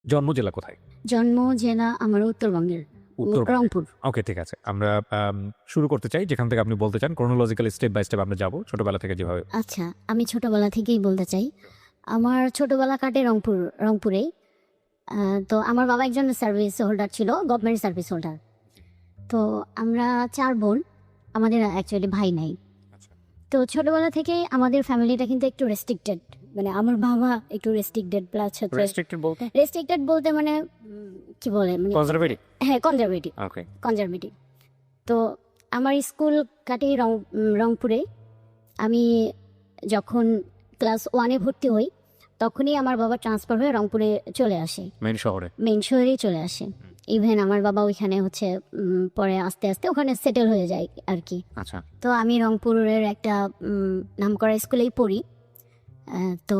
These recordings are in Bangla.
জন্ম জেলা কোথায়? জন্ম জেলা আমার উত্তরবঙ্গের রংপুর। ওকে, ঠিক আছে। আমরা শুরু করতে চাই যেখান থেকে আপনি বলতে চান। ক্রোনোলজিক্যাল স্টেপ বাই স্টেপ আমরা যাব ছোটবেলা থেকে যেভাবে। আচ্ছা, আমি ছোটবেলা থেকেই বলতে চাই। আমার ছোটবেলা কাটে রংপুরেই। তো আমার বাবা একজন সার্ভিস হোল্ডার ছিল, গভর্নমেন্ট সার্ভিস হোল্ডার। তো আমরা 4 বোন, আমাদের অ্যাকচুয়ালি ভাই নাই। তো ছোটবেলা থেকেই আমাদের ফ্যামিলিটা কিন্তু একটু রেস্ট্রিক্টেড, মানে আমার বাবা একটু রেস্ট্রিক্টেড প্লাস হচ্ছে রেস্ট্রিক্টেড বলতে মানে কি বলে, মানে কনজারভেটিভ। হ্যাঁ, কনজারভেটিভ। ওকে। কনজারভেটিভ। তো আমার স্কুল কাটে রংপুরে। আমি যখন ক্লাস 1-এ ভর্তি হই তখনই আমার বাবা ট্রান্সফার হয়ে রংপুরে চলে আসে, মেইন শহরেই চলে আসে। ইভেন আমার বাবা ওইখানে হচ্ছে পরে আস্তে আস্তে ওখানে সেটেল হয়ে যায় আর কি। আচ্ছা। তো আমি রংপুরের একটা নামকরা স্কুলেই পড়ি। তো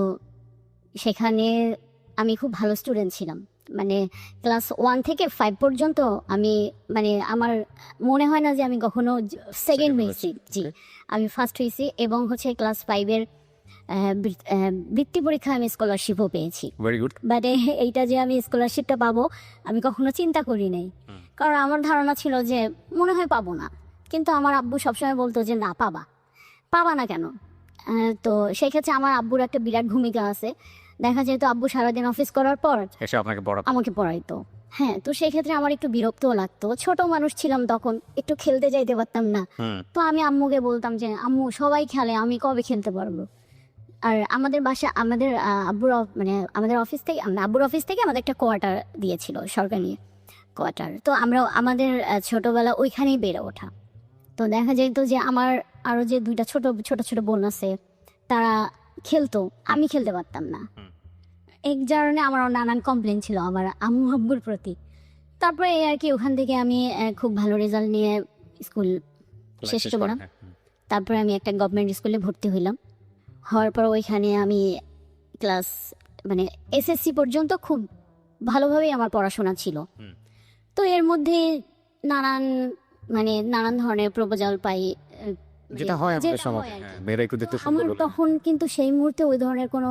সেখানে আমি খুব ভালো স্টুডেন্ট ছিলাম, মানে ক্লাস 1 থেকে 5 পর্যন্ত আমি, মানে আমার মনে হয় না যে আমি কখনো সেকেন্ড হয়েছি। জি, আমি ফার্স্ট হয়েছি। এবং হচ্ছে ক্লাস 5-এর বৃত্তি পরীক্ষায় আমি স্কলারশিপও পেয়েছি। Very good. বাট এইটা যে আমি স্কলারশিপটা পাবো আমি কখনো চিন্তা করি নাই, কারণ আমার ধারণা ছিল যে মনে হয় পাবো না। কিন্তু আমার আব্বু সবসময় বলতো যে না, পাবা না কেন। তো সেই ক্ষেত্রে আমার আব্বুর একটা বিরাট ভূমিকা আছে। দেখা যেত আব্বু সারাদিন অফিস করার পর এসে আমাকে পড়াইতো। হ্যাঁ, তো সেই ক্ষেত্রে আমার একটু বিরক্তও লাগতো। ছোট মানুষ ছিলাম তখন, একটু খেলতে যাইতে পারতাম না। তো আমি আম্মুকে বলতাম যে আম্মু সবাই খেলে, আমি কবে খেলতে পারবো। আর আমাদের বাসা, আমাদের মানে আমাদের অফিস থেকে, আব্বুর অফিস থেকে আমাদের একটা কোয়ার্টার দিয়েছিল, সরকারি কোয়ার্টার। তো আমরা আমাদের ছোটবেলা ওইখানেই বেড়ে ওঠা। তো দেখা যেত যে আমার আরো যে 2টা ছোট ছোট বোন আছে, তারা খেলতো, আমি খেলতে পারতাম না। এক কারণে আমার নানান কমপ্লেন ছিল আমার আম্মু আব্বুর প্রতি। তারপরে এই আর কি, ওখান থেকে আমি খুব ভালো রেজাল্ট নিয়ে স্কুল শেষ করলাম। তারপরে আমি একটা গভর্নমেন্ট স্কুলে ভর্তি হইলাম। হওয়ার পর ওইখানে আমি ক্লাস, মানে এসএসসি পর্যন্ত খুব ভালোভাবেই আমার পড়াশোনা ছিল। তো এর মধ্যে নানান ধরনের প্রপোজাল পাই, যেটা হয় আমাদের সমাজে। মেয়েরা একটু দেখতে সুন্দর আমার তখন কিন্তু সেই মুহূর্তে ওই ধরনের কোনো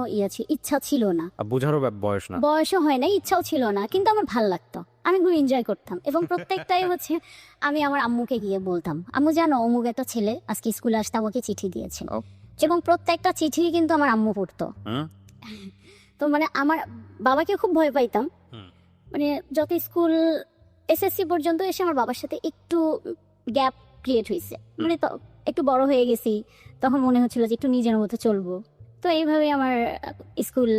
ইচ্ছা ছিল না, বোঝারও বয়সও হয় না, ইচ্ছাও ছিল না, কিন্তু আমার ভালো লাগতো, আমি খুব এনজয় করতাম। এবং প্রত্যেকটাই হচ্ছে আমি আমার আম্মুকে গিয়ে বলতাম, আম্মু জানো অমুক একটা ছেলে আজকে স্কুলে আসতে আমাকে চিঠি দিয়েছে। এবং প্রত্যেকটা চিঠি কিন্তু আমার আম্মু পড়তো। তো মানে আমার বাবাকে খুব ভয় পাইতাম, মানে যত স্কুল এসএসসি পর্যন্ত এসে আমার বাবার সাথে একটু গ্যাপ ক্রিয়েট হয়েছে, মানে তো একটু বড় হয়ে গেছি, তখন মনে হচ্ছিল যে একটু নিজের মতো চলবো। তো এইভাবে আমার স্কুল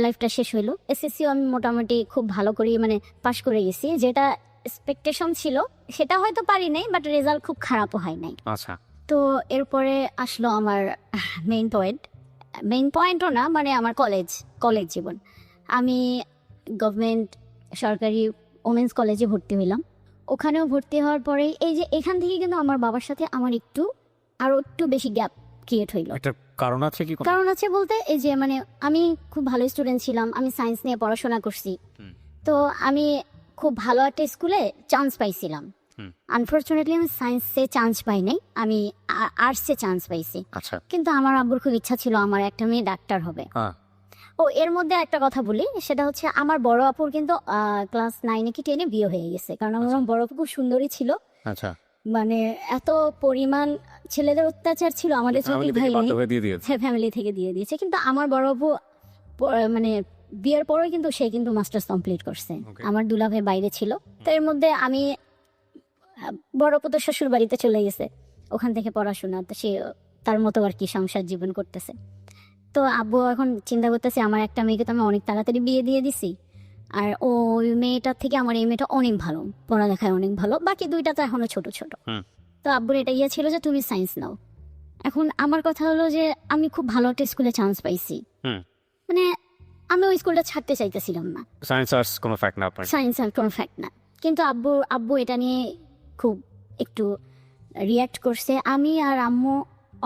লাইফটা শেষ হইলো। এসএসসিও আমি মোটামুটি খুব ভালো করে মানে পাশ করে গেছি, যেটা এক্সপেকটেশন ছিল সেটা হয়তো পারি নাই, বাট রেজাল্ট খুব খারাপও হয় নাই। আচ্ছা। তো এরপরে আসলো আমার মেইন পয়েন্টও না, মানে আমার কলেজ জীবন। আমি গভর্নমেন্ট সরকারি ওমেন্স কলেজে ভর্তি হইলাম। ওখানেও ভর্তি হওয়ার পরে এই যে এখান থেকে কিন্তু আমার বাবার সাথে আমার আরো একটু বেশি গ্যাপ ক্রিয়েট হইলো। একটা কারণ আছে কি? কারণ আছে বলতে, এই যে মানে আমি খুব ভালো স্টুডেন্ট ছিলাম, আমি সায়েন্স নিয়ে পড়াশোনা করছি। তো আমি খুব ভালো একটা স্কুলে চান্স পাইছিলাম। আনফরচুনেটলি আমি সায়েন্সে চান্স পাই নাই, আমি আর্টসে চান্স পাইছি। কিন্তু আমার আব্বুর খুব ইচ্ছা ছিল আমার একটা মেয়ে ডাক্তার হবে। ও এর মধ্যে একটা কথা বলি, সেটা হচ্ছে আমার বড় আপুর কিন্তু ক্লাস 9-এ কি 10-এ বিয়ে হয়ে গেছে, কারণ আমার বড় আপু খুব সুন্দরী ছিল। আচ্ছা। মানে এত পরিমাণ ছেলেদের অত্যাচার ছিল আমাদের চোখে, হ্যাঁ, ফ্যামিলি থেকে দিয়ে দিয়েছে। কিন্তু আমার বড় আপু মানে বিয়ের পরেও কিন্তু সে কিন্তু মাস্টার্স কমপ্লিট করছে। আমার দুলাভাই বাইরে ছিল। তো এর মধ্যে আমি, বড় আপু তো শ্বশুর বাড়িতে চলে গেছে, ওখান থেকে পড়াশোনা, তো সে তার মতো আর কি সংসার জীবন করতেছে। তো আব্বু এখন চিন্তা করতেছে আমার একটা মেয়েকে তো আমি অনেক তাড়াতাড়ি বিয়ে দিয়ে দিছি, আর ওই মেয়েটার থেকে আমার এই মেয়েটা অনেক ভালো, পড়ালেখায় অনেক ভালো, বাকি 2টা তো এখনো ছোট। তো আব্বুর এটা ছিল যে তুমি সায়েন্স নাও। এখন আমার কথা হলো যে আমি খুব ভালো একটা স্কুলে চান্স পাইছি, মানে আমি ওই স্কুলটা ছাড়তে চাইতেছিলাম না। সায়েন্স আর্টস কোনো ফ্যাক্ট না, কিন্তু আব্বু এটা নিয়ে খুব একটু রিয়াক্ট করছে। আমি আর আম্মু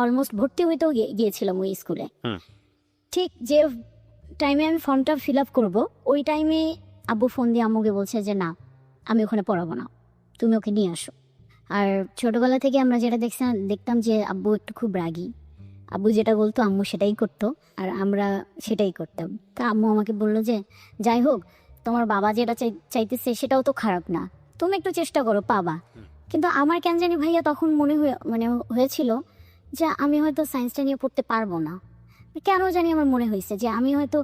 অলমোস্ট ভর্তি হইতেও গিয়েছিলাম ওই স্কুলে। ঠিক যে টাইমে আমি ফর্মটা ফিল আপ করবো, ওই টাইমে আব্বু ফোন দিয়ে আম্মুকে বলছে যে না, আমি ওখানে পড়াবো না, তুমি ওকে নিয়ে আসো। আর ছোটবেলা থেকে আমরা যেটা দেখতাম যে আব্বু একটু খুব রাগী, আব্বু যেটা বলতো আম্মু সেটাই করতো, আর আমরা সেটাই করতাম। তা আম্মু আমাকে বললো যে যাই হোক, তোমার বাবা যেটা চাইতেছে সেটাও তো খারাপ না, তুমি একটু চেষ্টা করো, পাবা। কিন্তু আমার কেন জানি ভাইয়া তখন মানে হয়েছিল যে আমি হয়তো সায়েন্সটা নিয়ে পড়তে পারবো না। কেন জানি আমার মনে হয়েছে যে আমি হয়তো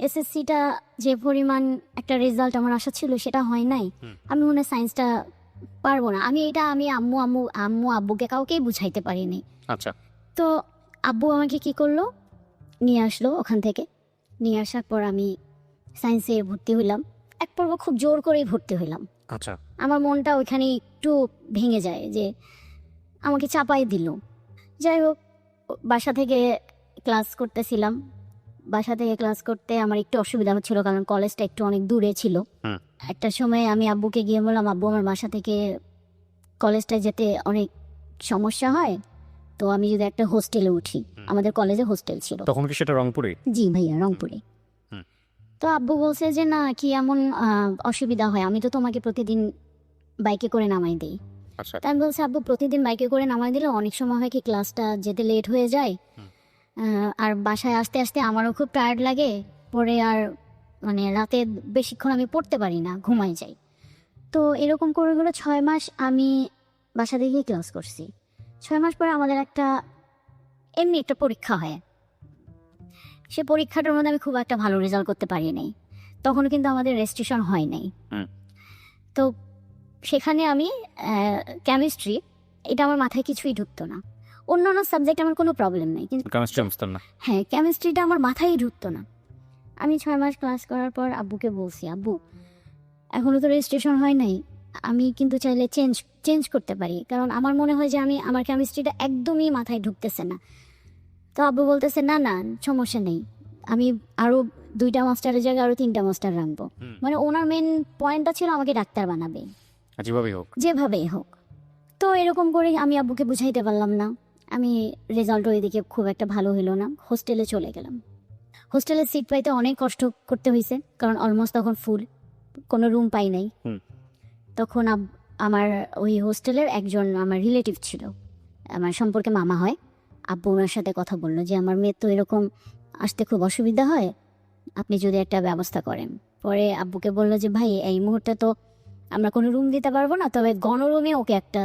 এসএসসিটা যে পরিমাণ একটা রেজাল্ট আমার আশা ছিল সেটা হয় নাই, আমি মনে হয় সায়েন্সটা পারবো না। আমি আম্মু আব্বুকে কাউকেই বুঝাইতে পারিনি। আচ্ছা। তো আব্বু আমাকে কি করলো, নিয়ে আসলো ওখান থেকে। নিয়ে আসার পর আমি সায়েন্সে ভর্তি হইলাম। এক পর্ব খুব জোর করেই ভর্তি হইলাম। আচ্ছা। আমার মনটা ওইখানে একটু ভেঙে যায় যে আমাকে চাপাই দিল। যাই হোক, বাসা থেকে ক্লাস করতেছিলাম। বাসা থেকে ক্লাস করতে আমার একটু অসুবিধা হচ্ছিল, কারণ কলেজটা একটু অনেক দূরে ছিল। একটা সময় আমি আব্বুকে গিয়ে বললাম, আব্বু আমার বাসা থেকে কলেজটায় যেতে অনেক সমস্যা হয়, তো আমি যদি একটা হোস্টেলে উঠি। আমাদের কলেজে হোস্টেল ছিল। তখন কি সেটা রংপুরে? জি ভাইয়া, রংপুরে। তো আব্বু বলছে যে না, কি এমন অসুবিধা হয়, আমি তো তোমাকে প্রতিদিন বাইকে করে নামাই দিই। আচ্ছা। তাই আমি বলছি, আব্বু প্রতিদিন বাইকে করে নামাই দিলে অনেক সময় হয় কি ক্লাসটা যেতে লেট হয়ে যায়, আর বাসায় আসতে আসতে আমারও খুব টায়ার্ড লাগে, পরে আর মানে রাতে বেশিক্ষণ আমি পড়তে পারি না, ঘুমাই যাই। তো এরকম করে 6 মাস আমি বাসা থেকে ক্লাস করছি। 6 মাস পরে আমাদের এমনি একটা পরীক্ষা হয়। সে পরীক্ষাটার মধ্যে আমি খুব একটা ভালো রেজাল্ট করতে পারি নাই। তখন কিন্তু আমাদের রেজিস্ট্রেশন হয় নাই। তো সেখানে আমি কেমিস্ট্রি, এটা আমার মাথায় কিছুই ঢুকতো না। অন্যান্য সাবজেক্ট আমার কোনো প্রবলেম নেই, কিন্তু হ্যাঁ, কেমিস্ট্রিটা আমার মাথায় ঢুকতো না। আমি 6 মাস ক্লাস করার পর আব্বুকে বলছি, আব্বু এখনও তো রেজিস্ট্রেশন হয় নাই, আমি কিন্তু চাইলে চেঞ্জ করতে পারি, কারণ আমার মনে হয় যে আমার কেমিস্ট্রিটা একদমই মাথায় ঢুকতেছে না। তো আব্বু বলতেছে, না না সমস্যা নেই, আমি আরও 2টা মাস্টারের জায়গায় আরও 3টা মাস্টার রাখবো। মানে ওনার মেন পয়েন্টটা ছিল আমাকে ডাক্তার বানাবে, যেভাবেই হোক। তো এরকম করে আমি আব্বুকে বুঝাইতে পারলাম না। আমি রেজাল্ট ওইদিকে খুব একটা ভালো হলো না, হোস্টেলে চলে গেলাম। হোস্টেলে সিট পাইতে অনেক কষ্ট করতে হয়েছে, কারণ অলমোস্ট তখন ফুল, কোনো রুম পাই নাই। তখন আমার ওই হোস্টেলের একজন আমার রিলেটিভ ছিল, আমার সম্পর্কে মামা হয়। আব্বু ওনার সাথে কথা বললো যে আমার মেয়ের তো এরকম আসতে খুব অসুবিধা হয়, আপনি যদি একটা ব্যবস্থা করেন। পরে আব্বুকে বললো যে ভাই, এই মুহূর্তে তো আমরা কোনো রুম দিতে পারবো না, তবে গণরুমে ওকে একটা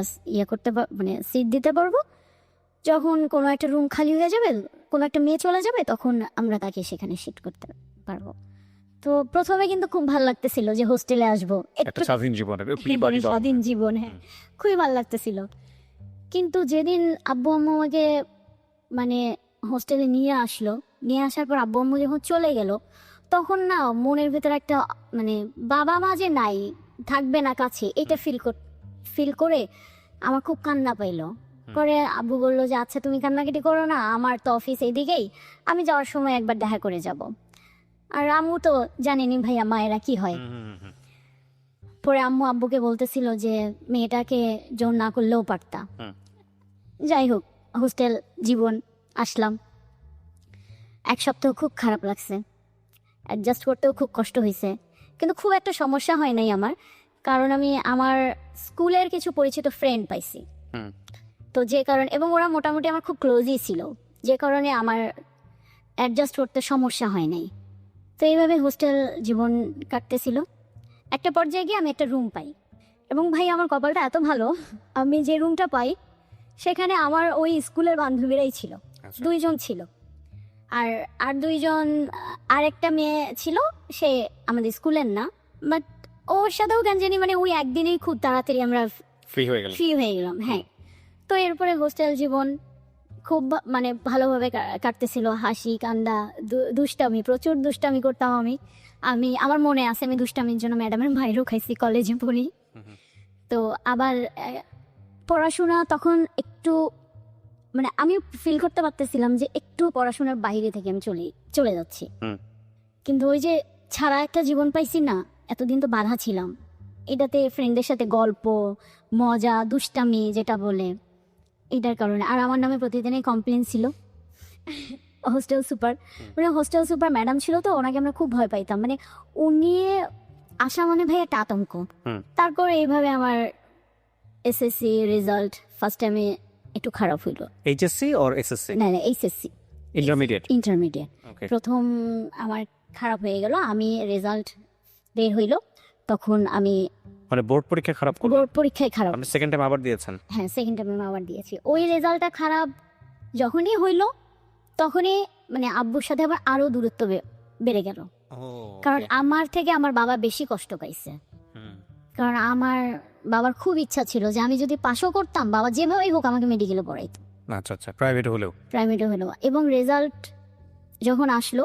মানে সিট দিতে পারবো। যখন কোনো একটা রুম খালি হয়ে যাবে, কোনো একটা মেয়ে চলে যাবে, তখন আমরা তাকে সেখানে শিফট করতে পারবো। তো প্রথমে কিন্তু খুব ভালো লাগতেছিল যে হোস্টেলে আসবো, একটু স্বাধীন জীবন, হ্যাঁ খুবই ভালো লাগতেছিল। কিন্তু যেদিন আব্বু আম্মু আমাকে মানে হোস্টেলে নিয়ে আসার পর আব্বু আম্মু যখন চলে গেল, তখন না মনের ভেতর একটা মানে বাবা মা যে নাই, থাকবে না কাছে, এটা ফিল করে আমার খুব কান্না পাইলো। পরে আব্বু বললো যে আচ্ছা তুমি কান্নাকাটি করো না, আমার তো অফিস এইদিকেই, আমি যাওয়ার সময় একবার দেখা করে যাব। আর আম্মু তো জানেনি ভাইয়া মায়েরা কি হয়। পরে আম্মু আব্বুকে বলতেছিল যে মেয়েটাকে জোর না করলেও পারতা। যাই হোক, হোস্টেল জীবন আসলাম। 1 সপ্তাহ খুব খারাপ লাগছে, অ্যাডজাস্ট করতেও খুব কষ্ট হয়েছে, কিন্তু খুব একটা সমস্যা হয় নাই আমার, কারণ আমি আমার স্কুলের কিছু পরিচিত ফ্রেন্ড পাইছি। তো যে কারণে, এবং ওরা মোটামুটি আমার খুব ক্লোজই ছিল, যে কারণে আমার অ্যাডজাস্ট করতে সমস্যা হয় নাই। তো এইভাবে হোস্টেল জীবন কাটতেছিল। একটা পর্যায়ে গিয়ে আমি একটা রুম পাই, এবং ভাই আমার কপালটা এত ভালো, আমি যে রুমটা পাই সেখানে আমার ওই স্কুলের বান্ধবীরাই ছিল। 2 জন ছিল, আর 2 জন আরেকটা মেয়ে ছিল, সে আমাদের স্কুলের না, বাট ওর সাথেও কেন জানি মানে ওই একদিনেই খুব তাড়াতাড়ি আমরা ফ্রি হয়ে গেলাম। হ্যাঁ, তো এরপরে হোস্টেল জীবন খুব মানে ভালোভাবে কাটতেছিল, হাসি কান্না দুষ্টামি, প্রচুর দুষ্টামি করতাম আমি আমার মনে আছে আমি দুষ্টামির জন্য ম্যাডামের ভাইরও খাইছি কলেজে পড়ি। তো আবার পড়াশোনা তখন একটু মানে আমি ফিল করতে পারতেছিলাম যে একটু পড়াশোনার বাইরে থেকে আমি চলে যাচ্ছি, কিন্তু ওই যে ছাড়া একটা জীবন পাইছি না, এতদিন তো বাধা ছিলাম এটাতে, ফ্রেন্ডদের সাথে গল্প মজা দুষ্টামি যেটা বলে, এটার কারণে। আর আমার নামে প্রতিদিনই কমপ্লেন ছিল। হোস্টেল সুপার ম্যাডাম ছিল, তো ওনাকে আমরা খুব ভয় পাইতাম, মানে উনি আসা মানে ভাই একটা আতঙ্ক। তারপর এইভাবে আমার এসএসসি রেজাল্ট ফার্স্ট টাইমে একটু খারাপ হইলো। HSC or SSC? না এইচএসসি, ইন্টারমিডিয়েট। প্রথম আমার খারাপ হয়ে গেল, আমি রেজাল্ট বের হইলো, তখন আমি মানে বোর্ড পরীক্ষা খারাপ করলো, বোর্ড পরীক্ষায় খারাপ, আপনি সেকেন্ড টাইম আবার দিয়েছেন? হ্যাঁ সেকেন্ড টাইমে আবার দিয়েছি। ওই রেজাল্টটা খারাপ যখনই হইলো তখনই মানে আব্বুর সাথে আবার আরো দূরত্ব বেড়ে গেল, কারণ আমার থেকে আমার বাবা বেশি কষ্ট পাইছে। কারণ আমার বাবার খুব ইচ্ছা ছিল যে আমি যদি পাশও করতাম, বাবা যেভাবেই হোক আমাকে মেডিকেলে পড়াইতো, আচ্ছা আচ্ছা, প্রাইভেট হলেও। প্রাইভেটে হলো। এবং রেজাল্ট যখন আসলো,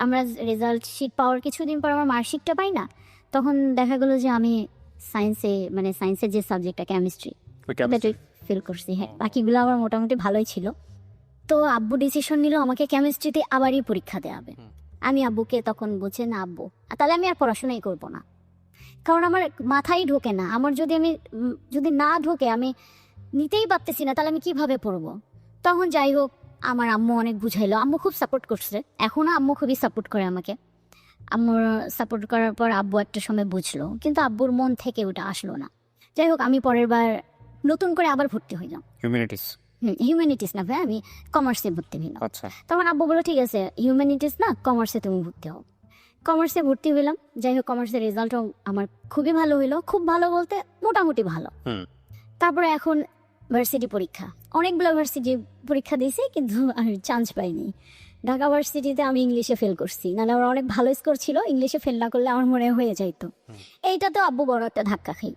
আমরা রেজাল্ট শিট পাওয়ার কিছুদিন পর আমার মার্কশিটটা পাই না, তখন দেখা গেলো যে আমি সায়েন্সে মানে সায়েন্সের যে সাবজেক্টটা কেমিস্ট্রি ফেল করছি। হ্যাঁ, বাকিগুলো আমার মোটামুটি ভালোই ছিল। তো আব্বু ডিসিশন নিল আমাকে কেমিস্ট্রিতে আবারই পরীক্ষা দেওয়া হবে। আমি আব্বুকে তখন বলছি, না আব্বু, তাহলে আমি আর পড়াশোনাই করবো না, কারণ আমার মাথায় ঢোকে না। আমার যদি না ঢোকে, আমি নিতেই পারতেছি না, তাহলে আমি কিভাবে পড়বো। তখন যাই হোক, আমার আম্মু অনেক বুঝাইলো, আম্মু খুব সাপোর্ট করছে, এখনও আম্মু খুবই সাপোর্ট করে আমাকে। আম্মুর সাপোর্ট করার পর আব্বু একটা সময় বুঝলো, কিন্তু আব্বুর মন থেকে ওটা আসলো না। যাই হোক, আমি পরের বার নতুন করে আবার ভর্তি হইলাম হিউম্যানিটিস না ভাই, আমি কমার্সে ভর্তি হইলাম। আচ্ছা, তখন আব্বু বললো ঠিক আছে, হিউম্যানিটিস না, কমার্সে তুমি ভর্তি হও। কমার্সে ভর্তি হইলাম। যাই হোক, কমার্সের রেজাল্টও আমার খুবই ভালো হইলো, খুব ভালো বলতে মোটামুটি ভালো। তারপরে এখন ভার্সিটি পরীক্ষা, অনেকগুলো ভার্সিটি পরীক্ষা দিয়েছি, কিন্তু আমি চান্স পাইনি। ঢাকা ভার্সিটিতে আমি ইংলিশে ফেল করছি, নাহলে আমার অনেক ভালো স্কোর ছিল, ইংলিশে ফেল না করলে আমার মনে হয়ে যাইতো। এইটাতে আব্বু বড় একটা ধাক্কা খাই।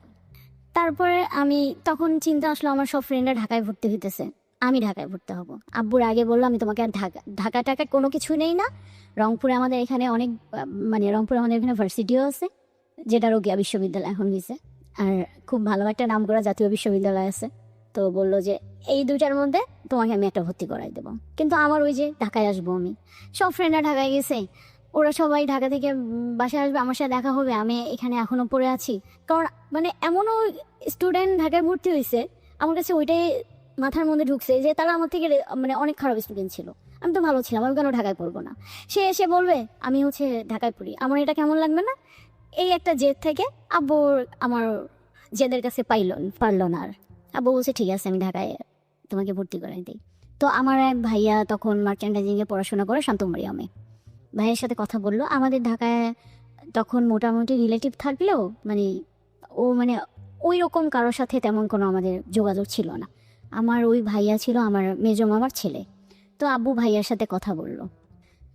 তারপরে আমি তখন চিন্তা আসলো, আমার সব ফ্রেন্ডরা ঢাকায় ভর্তি হইতেছে, আমি ঢাকায় ভর্তি হব। আব্বুর আগে বললো, আমি তোমাকে আর ঢাকা টাকায় কোনো কিছু নেই না, রংপুরে আমাদের এখানে অনেক রংপুরে আমাদের এখানে ভার্সিটিও আছে, যেটা রোগিয়া বিশ্ববিদ্যালয় এখন হয়েছে, আর খুব ভালো একটা নাম করা জাতীয় বিশ্ববিদ্যালয় আছে। তো বললো যে এই দুইটার মধ্যে তোমাকে আমি একটা ভর্তি করাই দেবো। কিন্তু আমার ওই যে ঢাকায় আসবো, আমি সব ফ্রেন্ডরা ঢাকায় গেছে, ওরা সবাই ঢাকা থেকে বাসায় আসবে, আমার সাথে দেখা হবে, আমি এখানে এখনো পড়ে আছি। কারণ মানে এমনও স্টুডেন্ট ঢাকায় ভর্তি হয়েছে, আমার কাছে ওইটাই মাথার মধ্যে ঢুকছে যে তারা আমার থেকে মানে অনেক খারাপ স্টুডেন্ট ছিল, আমি তো ভালো ছিলাম, আমি কেন ঢাকায় পড়বো না। সে এসে বলবে আমি হচ্ছে ঢাকায় পড়ি, আমার এটা কেমন লাগবে না। এই একটা জেদ থেকে আব্বু আমার জেদের কাছে পারলো না। আর আব্বু বলছে ঠিক আছে, আমি ঢাকায় তোমাকে ভর্তি করাই দিই। তো আমার এক ভাইয়া তখন মার্চেন্ডাইজিংয়ে পড়াশোনা করে শান্তমরিয়ামে, ভাইয়ের সাথে কথা বললো। আমাদের ঢাকায় তখন মোটামুটি রিলেটিভ থাকলেও মানে ওই রকম কারোর সাথে তেমন কোনো আমাদের যোগাযোগ ছিল না। আমার ওই ভাইয়া ছিল আমার মেজো মামার ছেলে। তো আব্বু ভাইয়ার সাথে কথা বললো,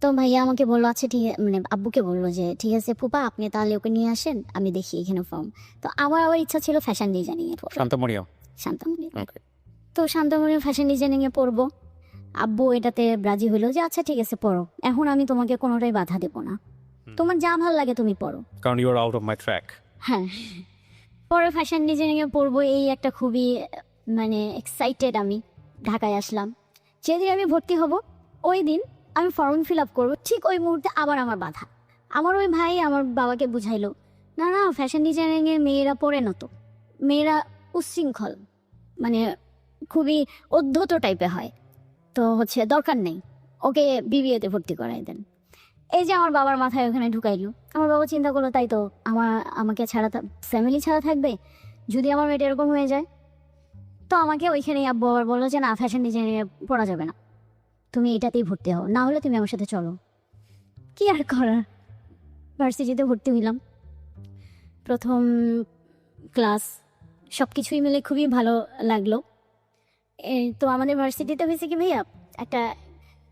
তো ভাইয়া আমাকে বললো আচ্ছা ঠিক মানে আব্বুকে বললো যে ঠিক আছে ফুপা, আপনি তাহলে ওকে নিয়ে আসেন, আমি দেখি এখানে ফর্ম। তো আমার আবার ইচ্ছা ছিল ফ্যাশন ডিজাইনিংয়ে পড়বো, শান্তমরিয়া। তো শান্তমরিয়া ফ্যাশন ডিজাইনিংয়ে পড়বো। আব্বু এটাতে রাজি হইলো যে আচ্ছা ঠিক আছে পড়ো, এখন আমি তোমাকে কোনোটাই বাধা দেবো না, তোমার যা ভালো লাগে তুমি পড়ো, কারণ you are out of my track. হ্যাঁ, পরে ফ্যাশন ডিজাইনিংয়ে পড়বো, এই একটা খুবই মানে এক্সাইটেড। আমি ঢাকায় আসলাম, যেদিন আমি ভর্তি হব ওই দিন আমি ফর্ম ফিল আপ করবো, ঠিক ওই মুহূর্তে আবার আমার বাধা। আমার ওই ভাই আমার বাবাকে বুঝাইলো, না না ফ্যাশন ডিজাইনিংয়ে মেয়েরা পড়ে না, তো মেয়েরা উচ্ছৃঙ্খল মানে খুবই অধ্যত টাইপের হয়, তো হচ্ছে দরকার নেই, ওকে বিবিএতে ভর্তি করাই দেন। এই যে আমার বাবার মাথায় ওখানে ঢুকাইলো। আমার বাবা চিন্তা করলো তাই তো আমাকে ছাড়া ফ্যামিলি ছাড়া থাকবে যদি আমার মেয়েটা এরকম হয়ে যায়। তো আমাকে ওইখানেই আব্বু আবার বললো যে না, ফ্যাশন ডিজাইনিংয়ে পড়া যাবে না, তুমি এটাতেই ভর্তি হও, না হলে তুমি আমার সাথে চলো। কি আর করার, ভার্সিটিতে ভর্তি হইলাম। প্রথম ক্লাস সব কিছুই মিলে খুবই ভালো লাগলো। তো আমাদের ভার্সিটিতে হয়েছে কি ভাইয়া, একটা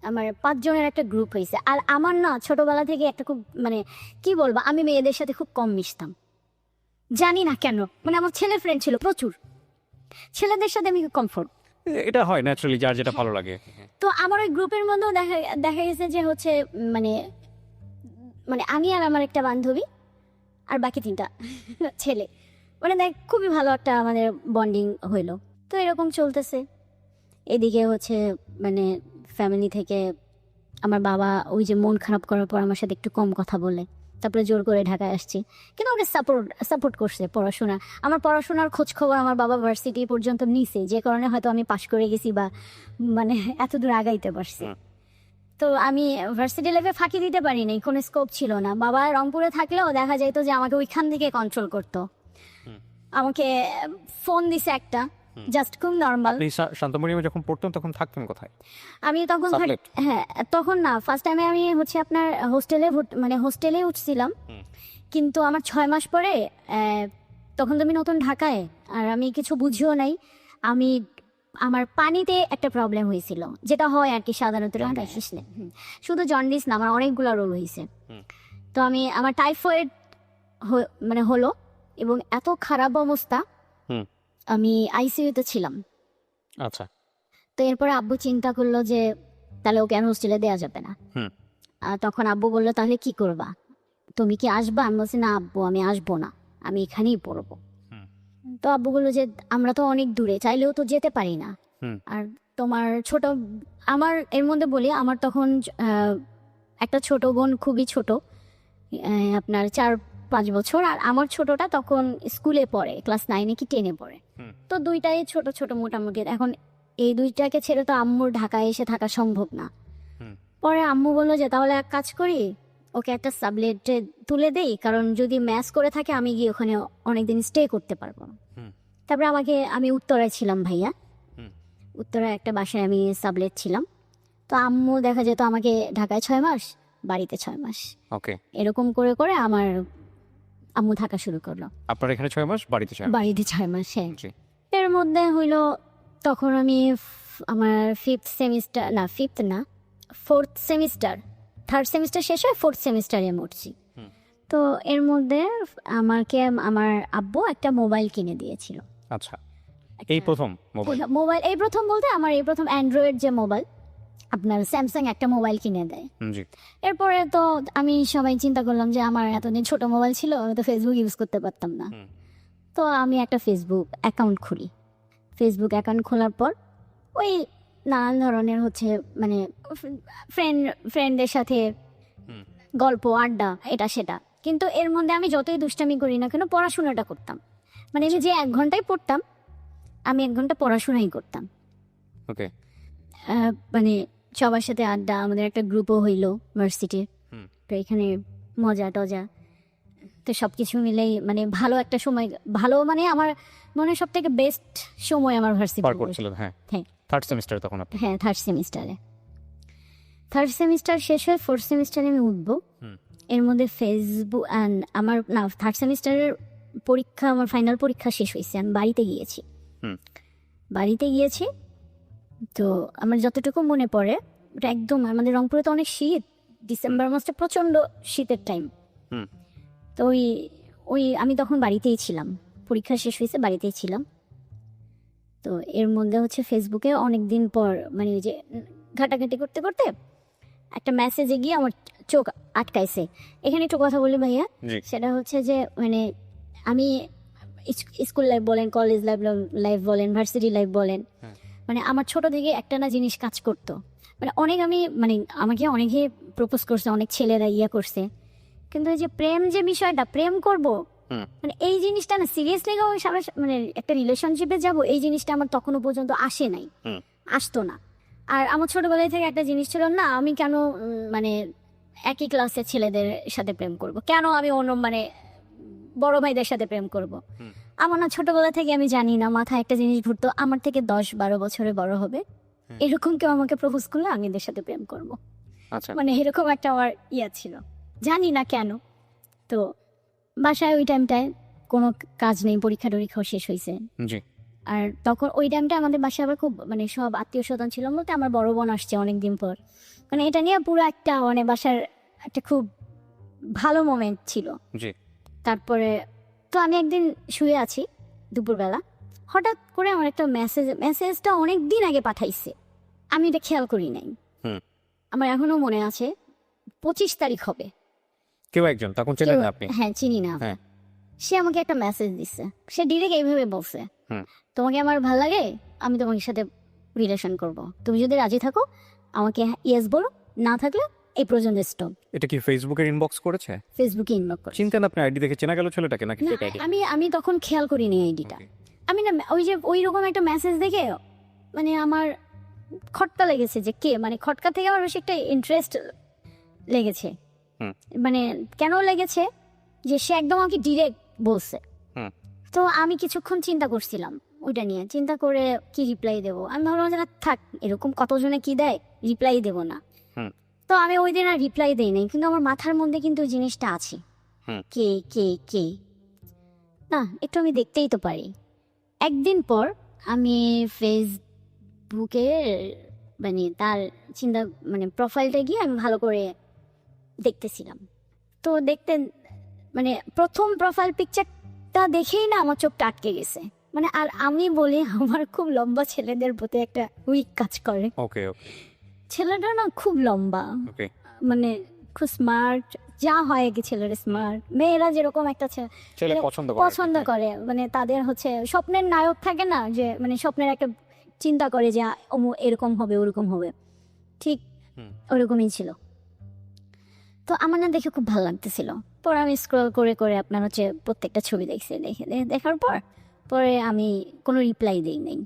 আমার 5 জনের একটা গ্রুপ হয়েছে। আর আমার না ছোটবেলা থেকে একটা খুব মানে কি বলবো, আমি মেয়েদের সাথে খুব কম মিশতাম, জানি না কেন। মানে আমার ছেলে ফ্রেন্ড ছিল প্রচুর, ছেলেদের সাথে আমি কমফোর্ট, এটা হয় ন্যাচারালি, যার যেটা ভালো লাগে। তো আমার ওই গ্রুপের মধ্যেও দেখা গেছে যে হচ্ছে মানে মানে আমি আর আমার একটা বান্ধবী আর বাকি 3টা ছেলে, মানে দেখ খুবই ভালো একটা আমাদের বন্ডিং হইলো। তো এরকম চলতেছে। এদিকে হচ্ছে মানে ফ্যামিলি থেকে আমার বাবা ওই যে মন খারাপ করার পর আমার সাথে একটু কম কথা বলে, তারপরে জোর করে ঢাকায় আসছি। কিন্তু আমাকে সাপোর্ট করছে পড়াশোনা, আমার পড়াশোনার খোঁজ খবর আমার বাবা ভার্সিটি পর্যন্ত নিছে, যে কারণে হয়তো আমি পাশ করে গেছি বা মানে এত দূর আগাইতে পারছি। তো আমি ভার্সিটি লাইফে ফাঁকি দিতে পারিনি, কোনো স্কোপ ছিল না। বাবা রংপুরে থাকলেও দেখা যাইতো যে আমাকে ওইখান থেকে কন্ট্রোল করতো। আমাকে ফোন দিছে একটা, জাস্ট খুব নর্মাল। আপনি শান্তমরিয়ামে যখন পড়তেন তখন থাকতেন কোথায়? আমি তখন তখন না, ফার্স্ট টাইমে আমি হচ্ছে আপনার হোস্টেলে উঠছিলাম, কিন্তু আমার 6 মাস পরে তখন তো আমি নতুন ঢাকায়, আর আমি কিছু বুঝিও নাই। আমি আমার পানিতে একটা প্রবলেম হয়েছিল, যেটা হয় আর কি সাধারণত শুধু জন্ডিস না, আমার অনেকগুলো রোগ হয়েছে। তো আমার টাইফয়েড মানে হলো, এবং এত খারাপ অবস্থা, আমি আইসিইউতে ছিলাম। আচ্ছা। তো এরপরে আব্বু চিন্তা করলো যে তাহলে ওকে আর হোস্টেলে দেওয়া যাবে না। তখন আব্বু বললো তাহলে কি করবা, তুমি কি আসবা? আমি বলছি না আব্বু, আমি আসবো না, আমি এখানেই পড়বো। তো আব্বু বললো যে আমরা তো অনেক দূরে, চাইলেও তো যেতে পারি না। আর তোমার আমার এর মধ্যে বলি, আমার তখন একটা ছোট বোন, খুবই ছোট, আপনার 4-5 বছর, আর আমার ছোটটা তখন স্কুলে পড়ে, ক্লাস 9 কি 10 পড়ে। তো দুইটাই ছোট ছোট মোটামুটি। এখন এই দুইটাকে ছেড়ে তো আম্মুর ঢাকায় এসে থাকা সম্ভব না। পরে আম্মু বললো যে তাহলে এক কাজ করি, ওকে একটা সাবলেটে তুলে দেই, কারণ যদি ম্যাচ করে থাকে আমি গিয়ে ওখানে অনেকদিন স্টে করতে পারবো। তারপরে আমি উত্তরায় ছিলাম ভাইয়া, উত্তরায় একটা বাসায় আমি সাবলেট ছিলাম। তো আম্মু দেখা যেত আমাকে ঢাকায় 6 মাস, বাড়িতে 6 মাস, ওকে, এরকম করে করে আমার আম্মু থাকা শুরু করলো। আপনার এখানে 6 মাস, বাড়িতে 6 মাস? বাড়িতে 6 মাস, হ্যাঁ। জি। এর মধ্যে হইলো তখন আমি আমার 5th সেমিস্টার, না 5th না, 4th সেমিস্টার, 3rd সেমিস্টার শেষ হয় 4th সেমিস্টারে উঠছি। তো এর মধ্যে আমার আব্বু একটা মোবাইল কিনে দিয়েছিল। আচ্ছা, এই প্রথম মোবাইল এই প্রথম বলতে আমার এই প্রথম অ্যান্ড্রয়েড যে মোবাইল, আপনার স্যামসাং একটা মোবাইল কিনে দেয়। জি। এরপরে তো আমি সবাই চিন্তা করলাম যে আমার এতদিন ছোট মোবাইল ছিল, আমি তো ফেসবুক ইউজ করতে পারতাম না। তো আমি একটা ফেসবুক অ্যাকাউন্ট খুলি। ফেসবুক অ্যাকাউন্ট খোলার পর ওই নানান ধরনের মানে ফ্রেন্ডদের সাথে গল্প আড্ডা, এটা সেটা। কিন্তু এর মধ্যে আমি যতই দুষ্টামি করি না কেন, পড়াশোনাটা করতাম। মানে আমি যে 1 ঘন্টায় পড়তাম, আমি 1 ঘন্টা পড়াশোনাই করতাম। ওকে। মানে সবার সাথে আড্ডা, আমাদের একটা গ্রুপও হইলো ভার্সিটির। তো এখানে মজা টজা, তো সবকিছু মিলেই মানে ভালো একটা সময়, ভালো মানে আমার মনে সব থেকে বেস্ট সময় আমার ভার্সিটি পার করছিলেন। হ্যাঁ, হ্যাঁ, 3rd সেমিস্টার তখন আপনি? হ্যাঁ, 3rd সেমিস্টারে। 3rd সেমিস্টার শেষ হয়ে 4th সেমিস্টারে আমি উঠবো। এর মধ্যে ফেসবুক আমার না 3rd সেমিস্টারের পরীক্ষা, আমার ফাইনাল পরীক্ষা শেষ হয়েছে, আমি বাড়িতে গিয়েছি। তো আমার যতটুকু মনে পড়ে, ওটা একদম আমাদের রংপুরে তো অনেক শীত, ডিসেম্বর মাসটা প্রচন্ড শীতের টাইম। তো ওই আমি তখন বাড়িতেই ছিলাম, পরীক্ষা শেষ হয়েছে, বাড়িতেই ছিলাম। তো এর মধ্যে ফেসবুকে অনেক দিন পর মানে ওই যে ঘাটাঘাটি করতে করতে একটা মেসেজে গিয়ে আমার চোখ আটকাইছে। এখানে একটু কথা বলি ভাইয়া, সেটা হচ্ছে যে মানে আমি স্কুল লাইফ বলেন, কলেজ লাইফ বলেন, ভার্সিটি লাইফ বলেন, মানে আমার ছোট থেকে একটা না জিনিস কাজ করতো। মানে আমাকে অনেকে প্রপোজ করছে, অনেক ছেলেরা করছে, কিন্তু এই যে প্রেম যে বিষয়টা, প্রেম করব মানে এই জিনিসটা না সিরিয়াসলি মানে একটা রিলেশনশিপে যাব, এই জিনিসটা আমার তখনও পর্যন্ত আসে নাই, আসতো না। আর আমার ছোটবেলায় থেকে একটা জিনিস ছিল, না আমি কেন মানে একই ক্লাসের ছেলেদের সাথে প্রেম করব, কেন আমি অন্য মানে বড় ভাইদের সাথে প্রেম করব। আমার না ছোটবেলা থেকে আমি জানি না, মাথায় একটা জিনিস ঘুরতো, আমার থেকে 10-12 বছরে বড় হবে এরকম কেউ আমাকে প্রপোজ করলে আমি এদের সাথে প্রেম করব। মানে এরকম একটা আমার ছিল, জানি না কেন। তো বাসায় ওই টাইমটায় কোনো কাজ নেই, পরীক্ষা টরীক্ষাও শেষ হয়েছে। আর তখন ওই টাইমটা আমাদের বাসায় আবার খুব মানে সব আত্মীয় স্বজন ছিল, বলতে আমার বড় বোন আসছে অনেকদিন পর, মানে এটা নিয়ে পুরো একটা মানে বাসার একটা খুব ভালো মোমেন্ট ছিল। তারপরে তো আমি একদিন শুয়ে আছি দুপুরবেলা, হঠাৎ করে আমার একটা মেসেজটা অনেক দিন আগে পাঠাইছে, আমি এটা খেয়াল করি নাই। আমার এখনো মনে আছে, 25 তারিখ হবে, কেউ একজন তখন চেনেন না আপনি? হ্যাঁ, চিনি না। সে আমাকে একটা মেসেজ দিচ্ছে, সে ডিরেক্ট এইভাবে বলছে, তোমাকে আমার ভালো লাগে, আমি তোমার সাথে রিলেশন করব, তুমি যদি রাজি থাকো আমাকে ইয়েস বলো, না থাকলে এই পর্যন্ত স্টপ। এটা কি ফেসবুকের ইনবক্স করেছে? ফেসবুকে ইনবক্স করেছে। চিন্তেন আপনি আইডি দেখে চেনা গেল ছেলেটাকে নাকি? আমি তখন খেয়াল করিনি আইডিটা। আমি না ওই রকম একটা মেসেজ দেখে মানে আমার খটকা লেগেছে, যে কে, মানে খটকা থেকে আমার বেশি একটা ইন্টারেস্ট লেগেছে। মানে কেন লেগেছে, যে সে একদম আমাকে ডিরেক্ট বলছে। তো আমি কিছুক্ষণ চিন্তা করছিলাম ওইটা নিয়ে, চিন্তা করে কি রিপ্লাই দেবো। আমি ভাবলাম যে থাক, এরকম কতজনে কি দেয়, রিপ্লাই দেবো না। তো আমি ওই দিন আর রিপ্লাই দেই নাই, কিন্তু আমার মাথার মধ্যে কিন্তু ওই জিনিসটা আছে হুম। কে কে কে না, একটু আমি দেখতেই তো পারি। একদিন পর আমি ফেসবুকে মানে তার চিন্তা মানে প্রোফাইলটা গিয়ে আমি ভালো করে দেখতেছিলাম। তো দেখতে মানে প্রথম প্রোফাইল পিকচারটা দেখেই না আমার চোখটা আটকে গেছে। মানে আর আমি বলি আমার খুব লম্বা ছেলেদের প্রতি একটা উইক কাজ করে। ওকে ওকে ছেলেটা না খুব লম্বা, ওকে মানে খুব স্মার্ট, যা হয় কি ছেলের স্মার্ট। মেয়েরা যেরকম একটা ছেলে পছন্দ করে মানে তাদের হচ্ছে স্বপ্নের নায়ক থাকে না, যে মানে স্বপ্নের একটা চিন্তা করে যে এরকম হবে ওরকম হবে, ঠিক হুম। ওরকমই ছিল। তো আমার না দেখে খুব ভালো লাগতেছিল। পরে আমি স্ক্রল করে করে আপনার হচ্ছে প্রত্যেকটা ছবি দেখার পরে আমি কোনো রিপ্লাই দিই নাই।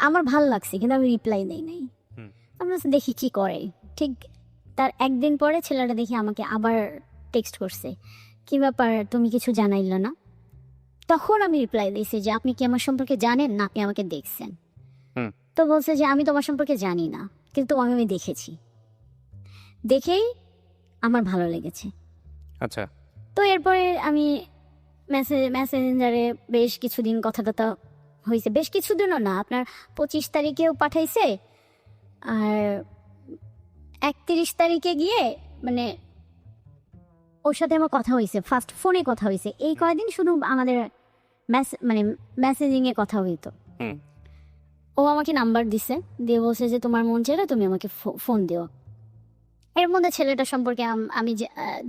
আমার ভালো লাগছে কিন্তু আমি রিপ্লাই দিই নাই। হুম। আমরা দেখি কি করে। ঠিক তার একদিন পরে ছেলেটা দেখি আমাকে আবার টেক্সট করছে, কি ব্যাপার তুমি কিছু জানাইলো না? তখন আমি রিপ্লাই দিয়েছি যে আপনি কি আমার সম্পর্কে জানেন না আপনি আমাকে দেখছেন? হুম। তো বলছে যে আমি তোমার সম্পর্কে জানি না, কিন্তু তোমাকে আমি দেখেছি, দেখেই আমার ভালো লেগেছে। আচ্ছা তো এরপরে আমি মেসেঞ্জারে বেশ কিছুদিন কথা টথা হয়েছে, বেশ কিছুদিনও না, আপনার 25 তারিখেও পাঠাইছে, আর 31 তারিখে গিয়ে মানে ওর সাথে আমার কথা হয়েছে, ফার্স্ট ফোনে কথা হয়েছে। এই কয়দিন শুধু আমাদের মানে মেসেজিংয়ে কথা হইতো। হুম। ও আমাকে নাম্বার দিছে, দিয়ে বলছে যে তোমার মন চাইলে তুমি আমাকে ফোন দিও। এর মধ্যে ছেলেটা সম্পর্কে আমি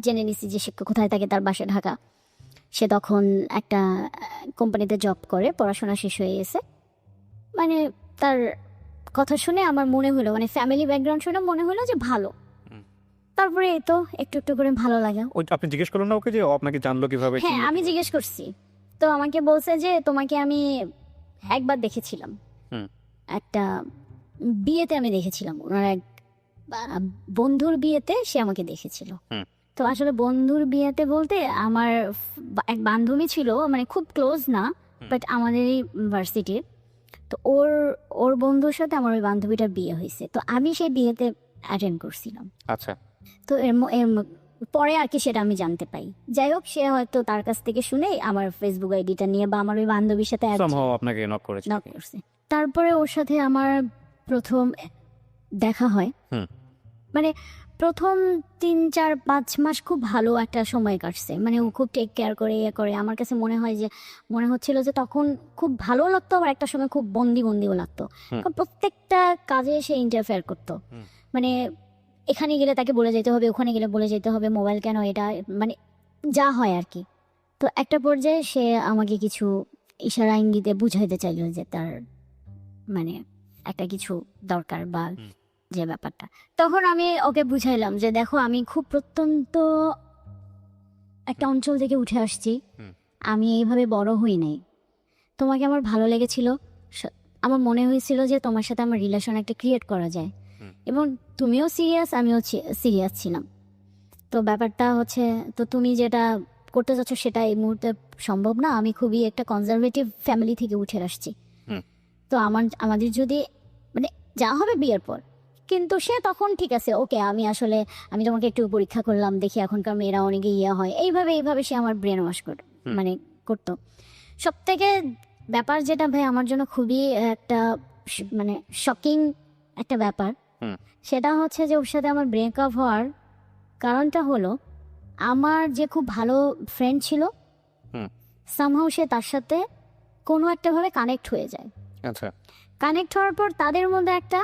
জেনে নিছি যে সে কোথায় থাকে, তার বাসা ঢাকা। সে তখন একটা কোম্পানিতে জব করে, পড়াশোনা শেষ হয়ে গেছে। মানে তার কথা শুনে আমার মনে হলো, মানে ফ্যামিলি ব্যাকগ্রাউন্ড শুনে মনে হলো যে ভালো। তারপরে এই তো একটু একটু করে ভালো লাগা। ওই আপনি জিজ্ঞেস করলেন না ওকে যে ও আপনাকে জানলো কিভাবে? হ্যাঁ, আমি জিজ্ঞেস করছি। তো আমাকে বলছে যে তোমাকে আমি একবার দেখেছিলাম, হুম। একটা বিয়েতে আমি দেখেছিলাম, ওনার এক বন্ধুর বিয়েতে সে আমাকে দেখেছিল। হুম। তো আসলে বন্ধুর বিয়েতে বলতে আমার এক বান্ধবী ছিল, মানে খুব ক্লোজ না, বাট আমাদেরই ভার্সিটির। তো ওর বন্ধুর সাথে আমার ওই বান্ধবীটার বিয়ে হয়েছে, তো আমি সেই বিয়েতে অ্যাটেন্ড করছিলাম। আচ্ছা তো পরে আর কি সেটা আমি জানতে পাই। যাই হোক, সে হয়তো তার কাছ থেকে শুনে আমার ফেসবুক আইডিটা নিয়ে বা আমার ওই বান্ধবীর সাথে সামহাও আপনাকে নক করেছে। নক করছে। তারপরে ওর সাথে আমার প্রথম দেখা হয়। হুম। মানে প্রথম 3-4-5 মাস খুব ভালো একটা সময় কাটছে, মানে ও খুব টেক কেয়ার করে করে। আমার কাছে মনে হচ্ছিল যে তখন খুব ভালো লাগতো, আবার একটা সময় খুব বন্দিও লাগতো। কারণ প্রত্যেকটা কাজে সে ইন্টারফেয়ার করতো। মানে এখানে গেলে তাকে বলে যেতে হবে, ওখানে গেলে বলে যেতে হবে, মোবাইল কেন, এটা মানে যা হয় আর কি। তো একটা পর্যায়ে সে আমাকে কিছু ইশারা ইঙ্গিতে বুঝাইতে চাইল যে তার মানে একটা কিছু দরকার বা যে ব্যাপারটা। তখন আমি ওকে বুঝাইলাম যে দেখো, আমি খুব প্রত্যন্ত একটা অঞ্চল থেকে উঠে আসছি, আমি এইভাবে বড় হই নাই। তোমাকে আমার ভালো লেগেছিল, আমার মনে হয়েছিল যে তোমার সাথে আমার রিলেশন একটা ক্রিয়েট করা যায়, এবং তুমিও সিরিয়াস, আমিও সিরিয়াস ছিলাম। তো ব্যাপারটা হচ্ছে, তো তুমি যেটা করতে চাচ্ছ সেটা এই মুহূর্তে সম্ভব না। আমি খুবই একটা কনজারভেটিভ ফ্যামিলি থেকে উঠে আসছি। তো আমাদের যদি মানে যা হবে বিয়ের পর। কিন্তু সে তখন ঠিক আছে, ওকে আমি তোমাকে একটু পরীক্ষা করলাম, দেখি এখনকার মেয়েরা অনেকে হয়, এইভাবে সে আমার ব্রেন ওয়াশ মানে করতো। সব থেকে ব্যাপার যেটা ভাই আমার জন্য খুবই একটা মানে শকিং একটা ব্যাপার, সেটা হচ্ছে যে ওর সাথে আমার ব্রেকআপ হওয়ার কারণটা হলো, আমার যে খুব ভালো ফ্রেন্ড ছিল, সামহাউ সে তার সাথে কোনো একটা ভাবে কানেক্ট হয়ে যায়। আচ্ছা। কানেক্ট হওয়ার পর তাদের মধ্যে একটা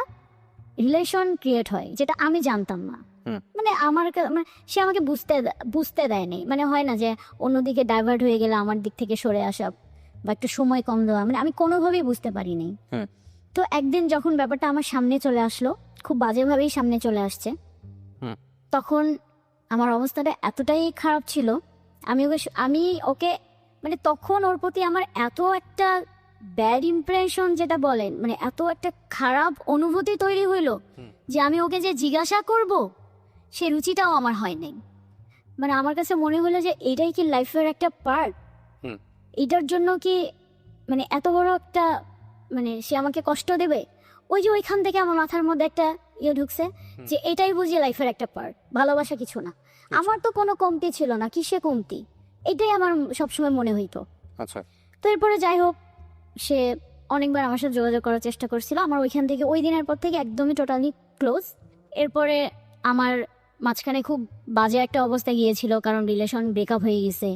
রিলেশন ক্রিয়েট হয়, যেটা আমি জানতাম না। মানে সে আমাকে বুঝতে দেয়নি। মানে হয় না যে অন্যদিকে ডাইভার্ট হয়ে গেলে আমার দিক থেকে সরে আসা বা একটু সময় কম দেওয়া, মানে আমি কোনোভাবেই বুঝতে পারিনি। তো একদিন যখন ব্যাপারটা আমার সামনে চলে আসলো, খুব বাজেভাবেই সামনে চলে আসছে, তখন আমার অবস্থাটা এতটাই খারাপ ছিল, আমি ওকে মানে তখন ওর প্রতি আমার এত একটা ব্যাড ইমপ্রেশন যেটা বলেন, মানে এত একটা খারাপ অনুভূতি তৈরি হইলো যে আমি ওকে যে জিজ্ঞাসা করব সে রুচিটাও আমার হয় নাই। মানে আমার কাছে মনে হলো যে এটাই কি লাইফের একটা পার্ট, এটার জন্য কি মানে এত বড় একটা মানে সে আমাকে কষ্ট দেবে। ওইখান থেকে আমার মাথার মধ্যে একটা ঢুকছে যে এটাই বুঝি লাইফের একটা পার্ট, ভালোবাসা কিছু না। আমার তো কোনো কমতি ছিল না, কিসে কমতি, এটাই আমার সবসময় মনে হইতো। আচ্ছা তো এরপরে যাই হোক, সে অনেকবার আমার সাথে যোগাযোগ করার চেষ্টা করছিল, আমার ওইখান থেকে ওই দিনের পর থেকে একদমই টোটালি ক্লোজ। এরপরে আমার মাঝখানে খুব বাজে একটা অবস্থা গিয়েছিল, কারণ রিলেশন ব্রেকআপ হয়ে গেছে,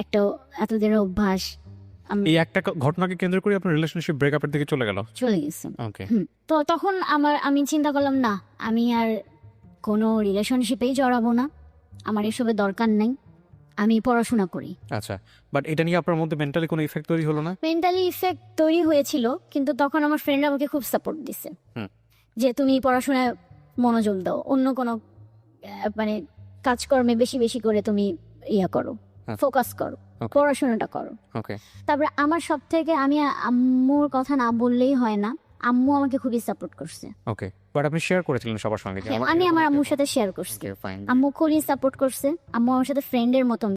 একটা এতদিনের অভ্যাস এই একটা ঘটনাকে কেন্দ্র করে আপনার রিলেশনশিপ ব্রেকআপের দিকে চলে গেল। চলে গেছে। ওকে তো তখন আমি চিন্তা করলাম, না আমি আর কোনো রিলেশনশিপেই জড়াবো না, আমার এসবের দরকার নেই, আমি পড়াশোনা করি। আচ্ছা, বাট এটা নিয়ে আপনার মধ্যে মেন্টালি কোনো ইফেক্ট তৈরি হলো না? মেন্টালি ইফেক্ট তৈরি হয়েছিল, কিন্তু তখন আমার ফ্রেন্ডরা আমাকে খুব সাপোর্ট দিছে হুম। যে তুমি পড়াশোনায় মনোযোগ দাও, অন্য কোনো মানে কাজকর্মে বেশি বেশি করে তুমি ইয়া করো, আচ্ছা। ফোকাস করো, Okay. পড়াশোনাটা করো। ওকে তারপরে আমার সব থেকে, আমি আম্মুর কথা না বললেই হয় না, আম্মু আমাকে খুবই সাপোর্ট করছে। ওকে, বাট আপনি শেয়ার করেছিলেন সবার সঙ্গে যে আমি আমার আম্মুর সাথে শেয়ার করছি, ফাইন। আম্মু খুবই সাপোর্ট করছে, আম্মু আমার সাথে ফ্রেন্ডের মতো